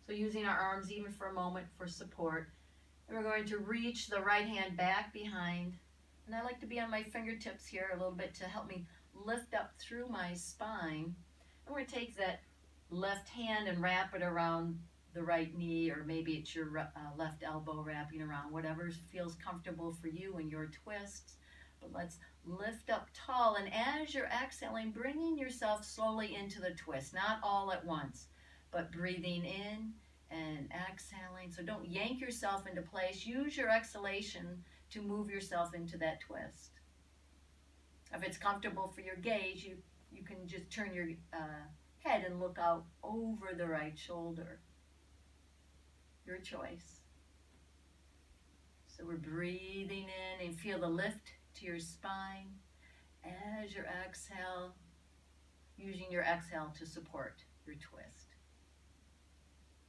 So using our arms even for a moment for support. And we're going to reach the right hand back behind. And I like to be on my fingertips here a little bit to help me lift up through my spine. And we're going to take that left hand and wrap it around the right knee, or maybe it's your left elbow wrapping around, whatever feels comfortable for you in your twists. But let's lift up tall, and as you're exhaling, bringing yourself slowly into the twist, not all at once, but breathing in and exhaling. So don't yank yourself into place. Use your exhalation to move yourself into that twist. If it's comfortable for your gaze, you can just turn your head and look out over the right shoulder. Your choice. So we're breathing in and feel the lift to your spine as you exhale, using your exhale to support your twist.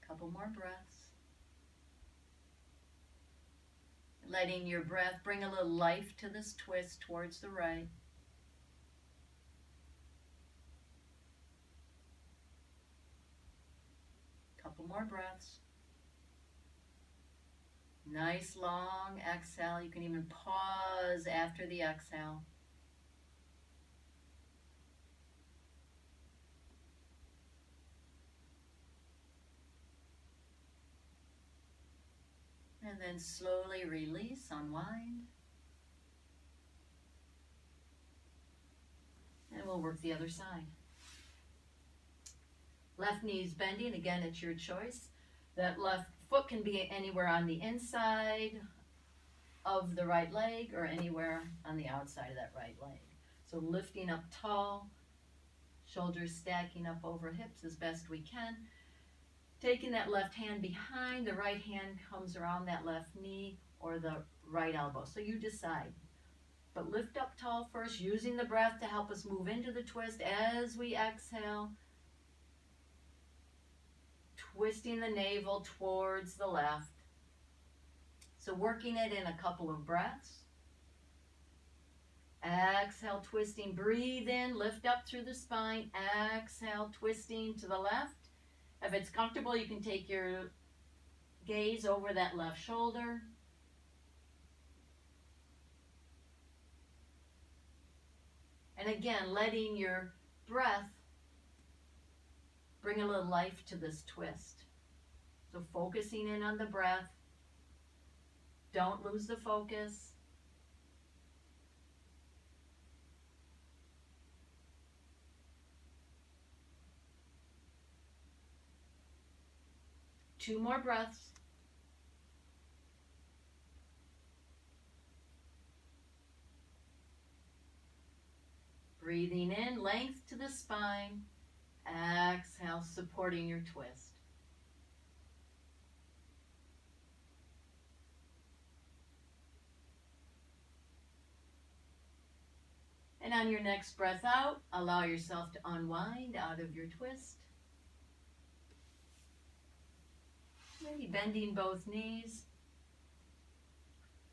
Couple more breaths. Letting your breath bring a little life to this twist towards the right. Couple more breaths. Nice long exhale. You can even pause after the exhale. And then slowly release, unwind. And we'll work the other side. Left knee's bending. Again, it's your choice. That left foot can be anywhere on the inside of the right leg or anywhere on the outside of that right leg. So lifting up tall, shoulders stacking up over hips as best we can. Taking that left hand behind, the right hand comes around that left knee or the right elbow. So you decide. But lift up tall first, using the breath to help us move into the twist as we exhale. Twisting the navel towards the left. So working it in a couple of breaths. Exhale, twisting, breathe in, lift up through the spine. Exhale, twisting to the left. If it's comfortable, you can take your gaze over that left shoulder. And again, letting your breath bring a little life to this twist. So focusing in on the breath. Don't lose the focus. Two more breaths. Breathing in, length to the spine. Exhale, supporting your twist. And on your next breath out, allow yourself to unwind out of your twist. Maybe bending both knees.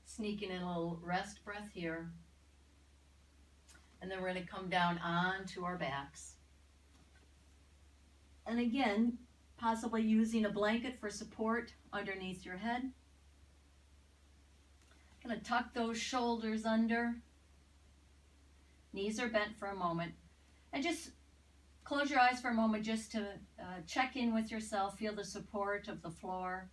Sneaking in a little rest breath here. And then we're going to come down onto our backs. And again, possibly using a blanket for support underneath your head. Going to tuck those shoulders under. Knees are bent for a moment. And just close your eyes for a moment just to check in with yourself. Feel the support of the floor.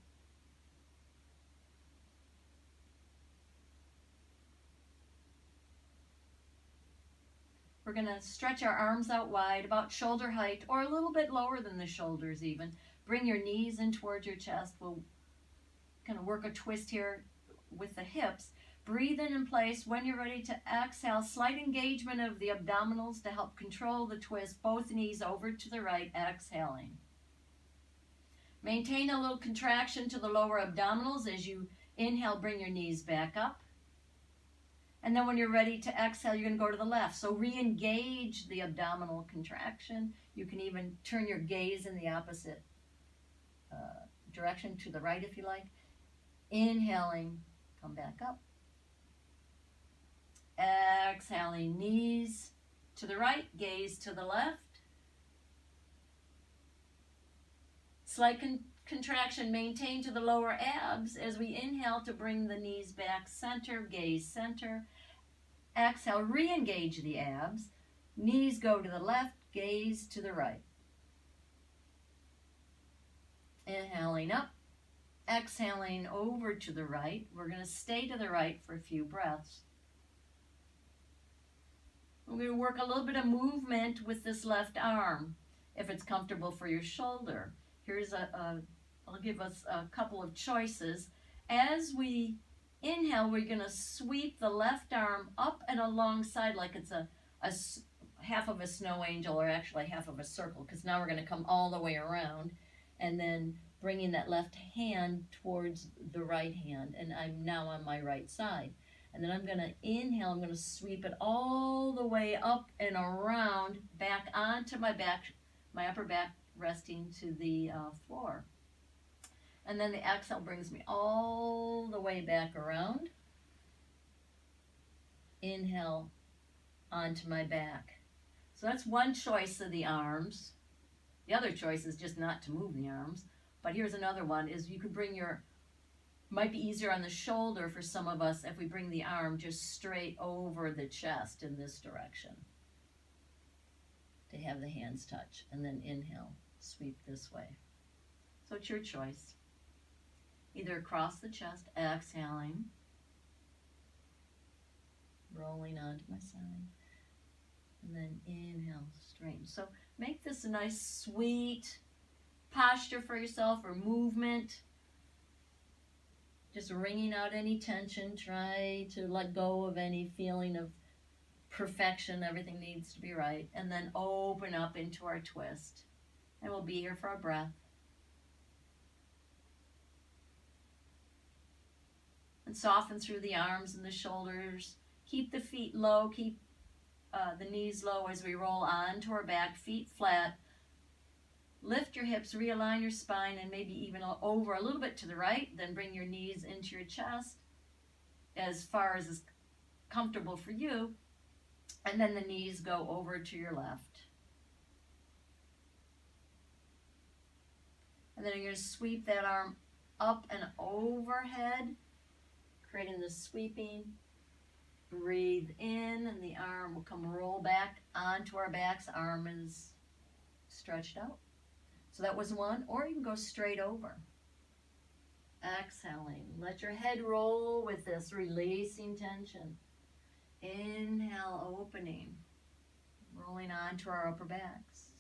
We're going to stretch our arms out wide, about shoulder height, or a little bit lower than the shoulders even. Bring your knees in towards your chest. We'll kind of work a twist here with the hips. Breathe in place. When you're ready to exhale, slight engagement of the abdominals to help control the twist. Both knees over to the right, exhaling. Maintain a little contraction to the lower abdominals as you inhale, bring your knees back up. And then when you're ready to exhale, you're going to go to the left. So re-engage the abdominal contraction. You can even turn your gaze in the opposite direction to the right if you like. Inhaling, come back up. Exhaling, knees to the right, gaze to the left. Slight contraction maintained to the lower abs as we inhale to bring the knees back center, gaze center. Exhale, re-engage the abs. Knees go to the left, gaze to the right. Inhaling up, exhaling over to the right. We're going to stay to the right for a few breaths. We're going to work a little bit of movement with this left arm, if it's comfortable for your shoulder. Here's I'll give us a couple of choices. As we inhale, we're going to sweep the left arm up and alongside like it's a half of a snow angel, or actually half of a circle, because now we're going to come all the way around, and then bringing that left hand towards the right hand, and I'm now on my right side. And then I'm going to inhale, I'm going to sweep it all the way up and around, back onto my back, my upper back resting to the floor. And then the exhale brings me all the way back around. Inhale onto my back. So that's one choice of the arms. The other choice is just not to move the arms. But here's another one, is you could bring your, might be easier on the shoulder for some of us if we bring the arm just straight over the chest in this direction. To have the hands touch, and then inhale, sweep this way. So it's your choice. Either across the chest, exhaling, rolling onto my side, and then inhale, straighten. So make this a nice, sweet posture for yourself, or movement. Just wringing out any tension. Try to let go of any feeling of perfection. Everything needs to be right. And then open up into our twist. And we'll be here for our breath. And soften through the arms and the shoulders. Keep the feet low. Keep the knees low as we roll onto our back. Feet flat. Lift your hips, realign your spine, and maybe even over a little bit to the right. Then bring your knees into your chest as far as is comfortable for you. And then the knees go over to your left. And then you're going to sweep that arm up and overhead, creating the sweeping. Breathe in, and the arm will come roll back onto our backs. Arm is stretched out. So that was one, or you can go straight over. Exhaling. Let your head roll with this, releasing tension. Inhale, opening. Rolling onto our upper backs.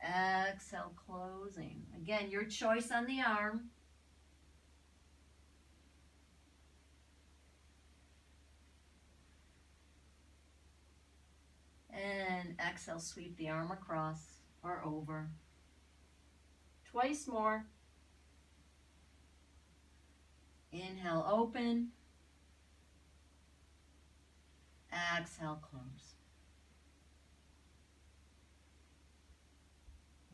Exhale, closing. Again, your choice on the arm. And exhale, sweep the arm across or over. Twice more. Inhale, open. Exhale, close.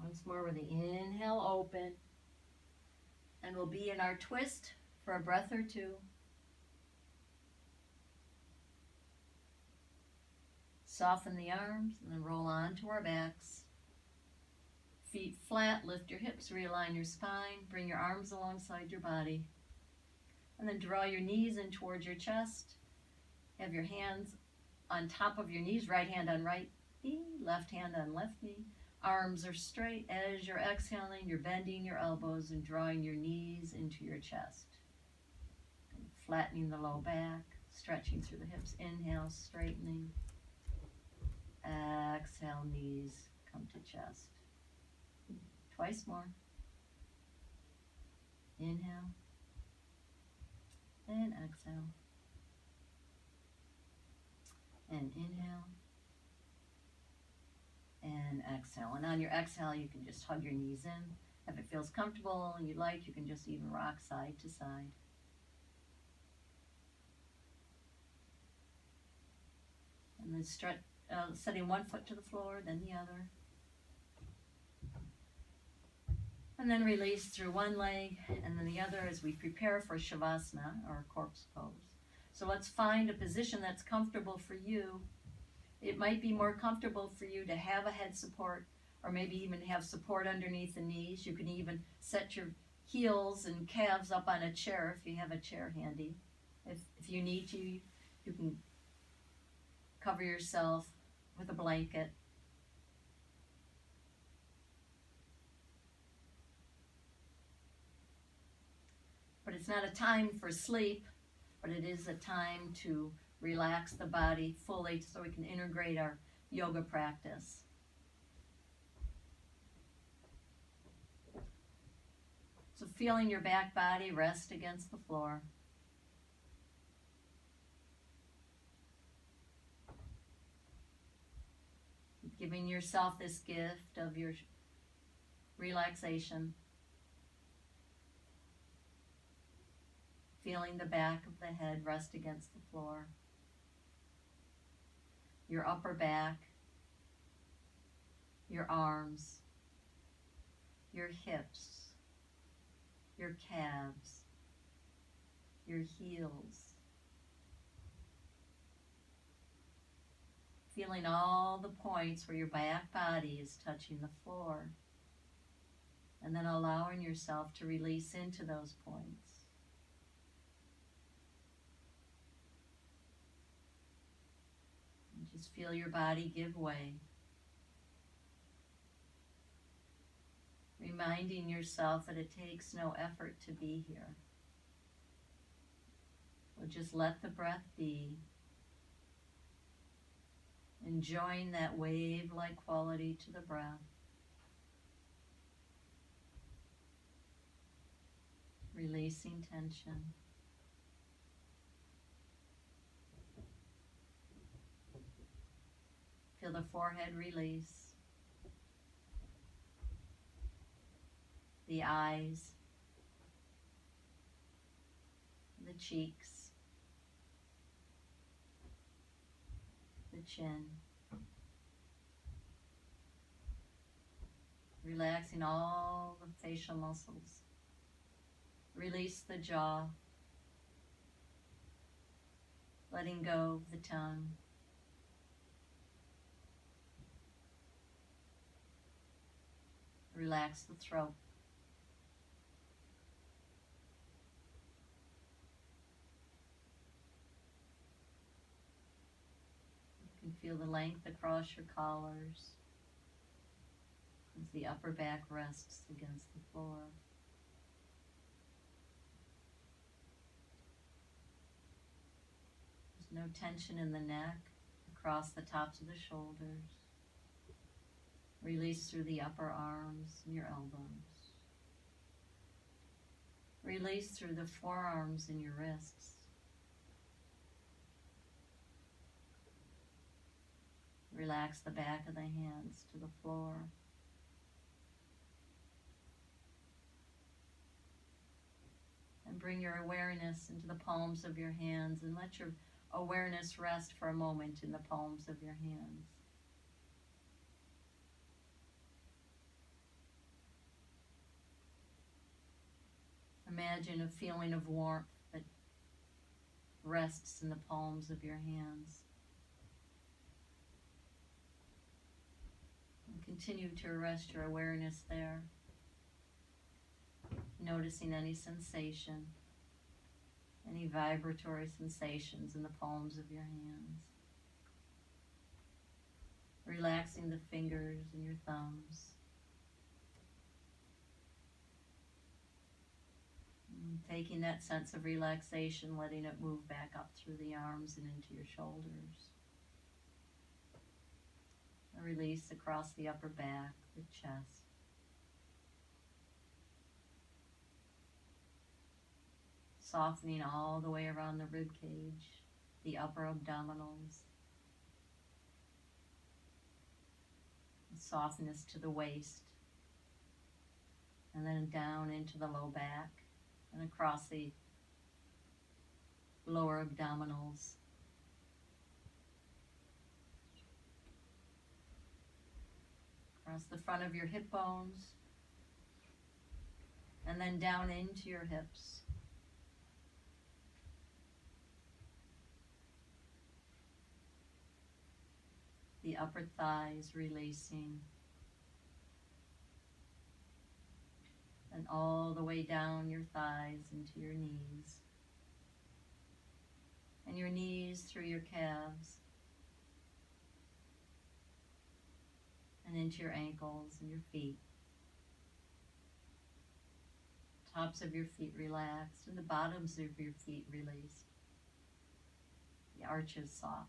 Once more with the inhale, open. And we'll be in our twist for a breath or two. Soften the arms and then roll onto our backs. Feet flat, lift your hips, realign your spine, bring your arms alongside your body. And then draw your knees in towards your chest. Have your hands on top of your knees, right hand on right knee, left hand on left knee. Arms are straight. As you're exhaling, you're bending your elbows and drawing your knees into your chest. And flattening the low back, stretching through the hips. Inhale, straightening. Exhale, knees come to chest. Twice more. Inhale and exhale. And inhale and exhale. And on your exhale, you can just hug your knees in. If it feels comfortable and you like, you can just even rock side to side. And then stretch, setting one foot to the floor, then the other. And then release through one leg and then the other as we prepare for Shavasana, or corpse pose. So let's find a position that's comfortable for you. It might be more comfortable for you to have a head support, or maybe even have support underneath the knees. You can even set your heels and calves up on a chair if you have a chair handy. If you need to, you can cover yourself with a blanket. It's not a time for sleep, but it is a time to relax the body fully so we can integrate our yoga practice. So feeling your back body rest against the floor. Giving yourself this gift of your relaxation. Feeling the back of the head rest against the floor. Your upper back, your arms, your hips, your calves, your heels. Feeling all the points where your back body is touching the floor. And then allowing yourself to release into those points. And just feel your body give way. Reminding yourself that it takes no effort to be here. So just let the breath be. Enjoying that wave-like quality to the breath. Releasing tension. Feel the forehead release. The eyes. The cheeks. The chin. Relaxing all the facial muscles. Release the jaw. Letting go of the tongue. Relax the throat. You can feel the length across your collars as the upper back rests against the floor. There's no tension in the neck, across the tops of the shoulders. Release through the upper arms and your elbows. Release through the forearms and your wrists. Relax the back of the hands to the floor. And bring your awareness into the palms of your hands and let your awareness rest for a moment in the palms of your hands. Imagine a feeling of warmth that rests in the palms of your hands. And continue to rest your awareness there, noticing any sensation, any vibratory sensations in the palms of your hands. Relaxing the fingers and your thumbs. Taking that sense of relaxation, letting it move back up through the arms and into your shoulders. A release across the upper back, the chest. Softening all the way around the rib cage, the upper abdominals. Softness to the waist. And then down into the low back. And across the lower abdominals. Across the front of your hip bones. And then down into your hips. The upper thighs releasing. And all the way down your thighs into your knees. And your knees through your calves. And into your ankles and your feet. Tops of your feet relaxed and the bottoms of your feet released. The arches soft.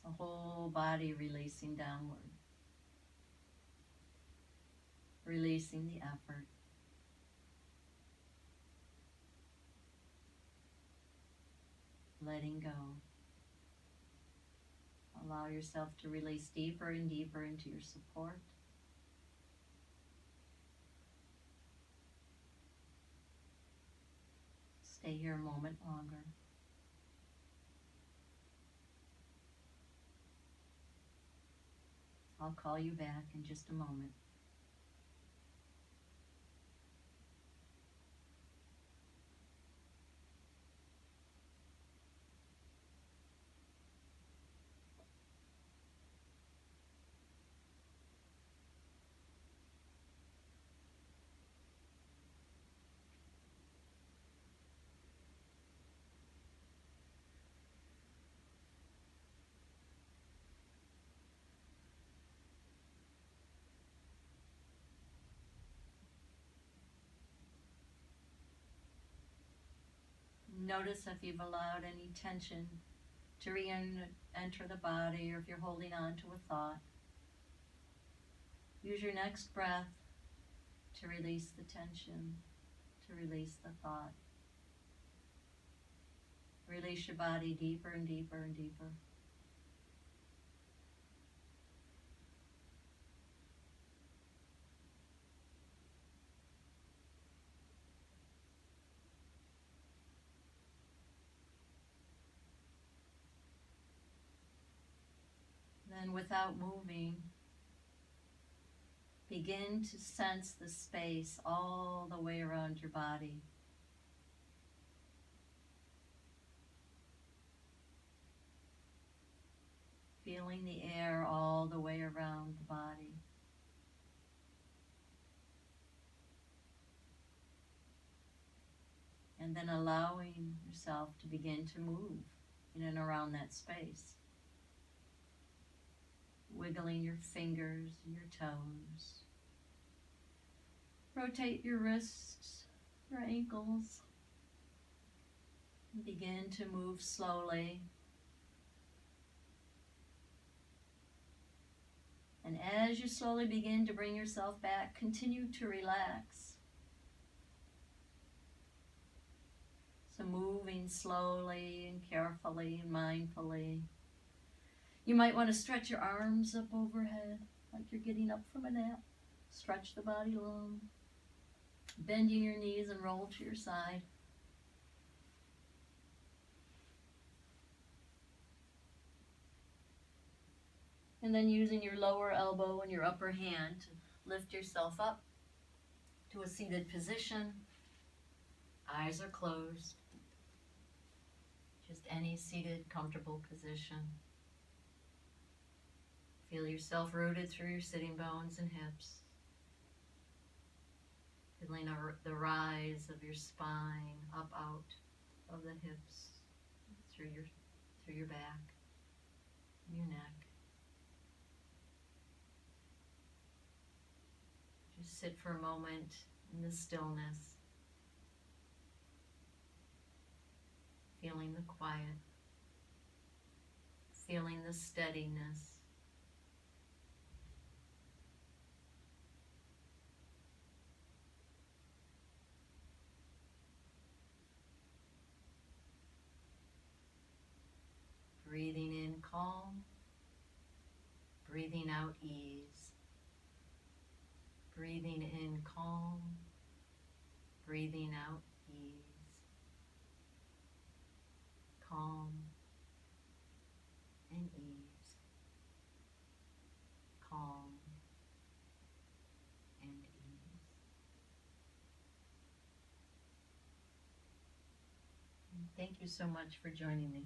The whole body releasing downward. Releasing the effort. Letting go. Allow yourself to release deeper and deeper into your support. Stay here a moment longer. I'll call you back in just a moment. Notice if you've allowed any tension to re-enter the body, or if you're holding on to a thought. Use your next breath to release the tension, to release the thought. Release your body deeper and deeper and deeper. Then, without moving, begin to sense the space all the way around your body. Feeling the air all the way around the body. And then allowing yourself to begin to move in and around that space. Wiggling your fingers and your toes. Rotate your wrists, your ankles. And begin to move slowly. And as you slowly begin to bring yourself back, continue to relax. So moving slowly and carefully and mindfully. You might want to stretch your arms up overhead, like you're getting up from a nap. Stretch the body long. Bending your knees and roll to your side. And then using your lower elbow and your upper hand to lift yourself up to a seated position. Eyes are closed. Just any seated, comfortable position. Feel yourself rooted through your sitting bones and hips. Feeling the rise of your spine up out of the hips, through your back, and your neck. Just sit for a moment in the stillness, feeling the quiet, feeling the steadiness. Breathing in calm, breathing out ease. Breathing in calm, breathing out ease. Calm and ease. Calm and ease. And thank you so much for joining me.